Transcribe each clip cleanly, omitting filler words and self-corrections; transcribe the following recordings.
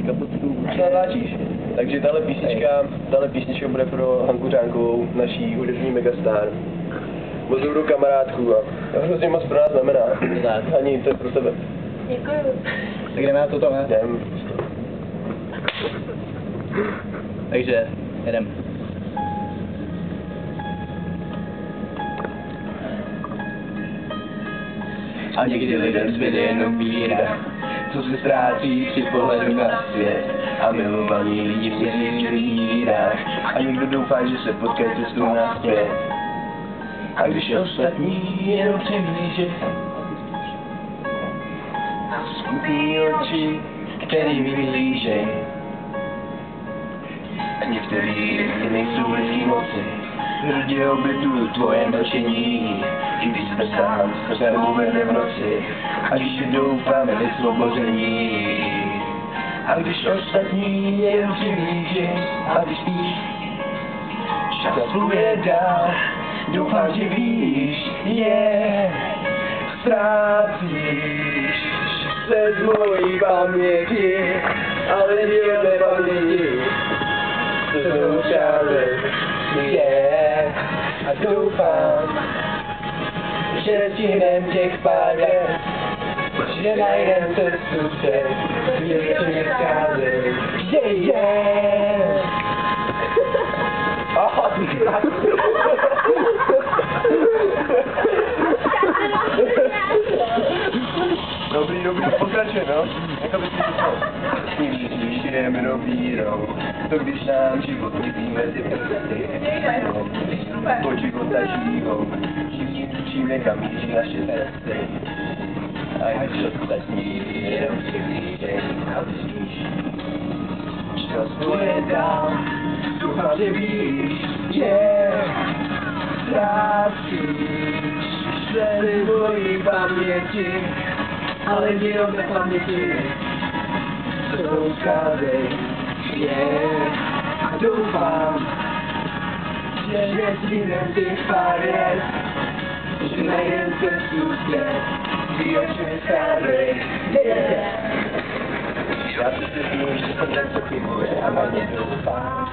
kapotu už natáčíš. Takže tahle písnička bude pro Hanku Řánkovou, naší hudební megastar. Moc dobrou kamarádku a hrozně moc pro nás znamená. Hani, to je pro tebe. Děkuju. Tak jdeme na toto, ne? Jdem. Takže, jedem. A někdy lidem zbyde jenom víra, co se ztrácí při pohledu na svět. A milovaní lidi v některých vírách. A někdo doufá, že se potkají cestu nazpět. A když ostatní jenom přihlížet na skutý oči, který vyhlížej. A některý lidi nejsou lidský moci, hrdě obětuju tvoje mlčení. I když jsme sám, s tebou vede v noci, a když doufáme vysvobození. A když ostatní jen přihlíží, a když spíš, čas pluje dál, doufám, že víš, ztrácíš se z mojí paměti, ale díl nepaměti, to jsou čáry, a doufám, že nestihnem těch pár let, že najdem cestu před, že mě scházej, Dobrý, pokračuje, no. Jako by si to snížíš jemnou vírou, to když nám život vidí mezi prsty. Po života žijou, všichni tučíme, kam míří naše cesty. A když ostatní jenom přihlížej a víš, čas bude dál, doufám, že víš, ztrácíš se z mojí paměti, ale jenom nepaměti, co to skázej, a doufám, že nestihnem těch pár let, že najdem cestu zpět, kdy oči mi skázej, já si myslím, že jsem ten, co chybuje a marně doufám.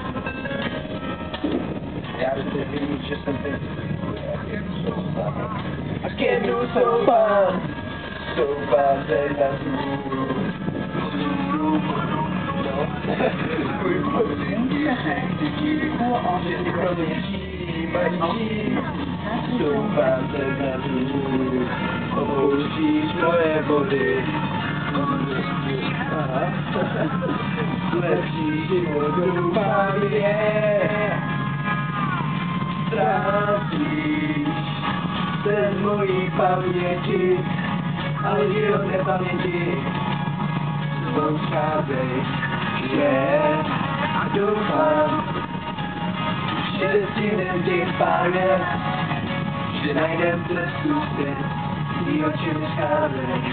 Já si vím, že jsem ten, co chybuje a kenu soupám se na tvůj pocit, že ty proměří mají, soupám se na tvůj, opouštíš moje body. Lepší život doufám ztrácíš se z mojí paměti, ale život nepaměti, co scházej, a doufám, že stihnem těch pár let, že najdem cestu zpět, kdy oči mi scházej.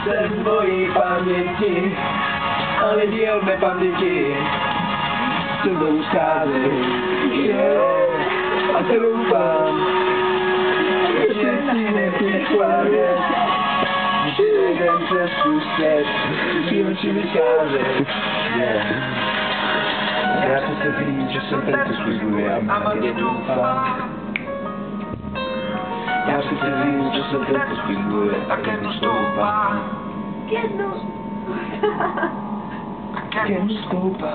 Se z mojí paměti, ale díl nepaměti, s tebou scházej, a doufám, že si nepěch pár, že najdem cestu zpět, kdy oči mi scházej, já se vím, že jsem ten, co slibuje a marně doufám. Já si vím, že se teď spínguje a kenu stoupá. Kenu. Kenu stoupá.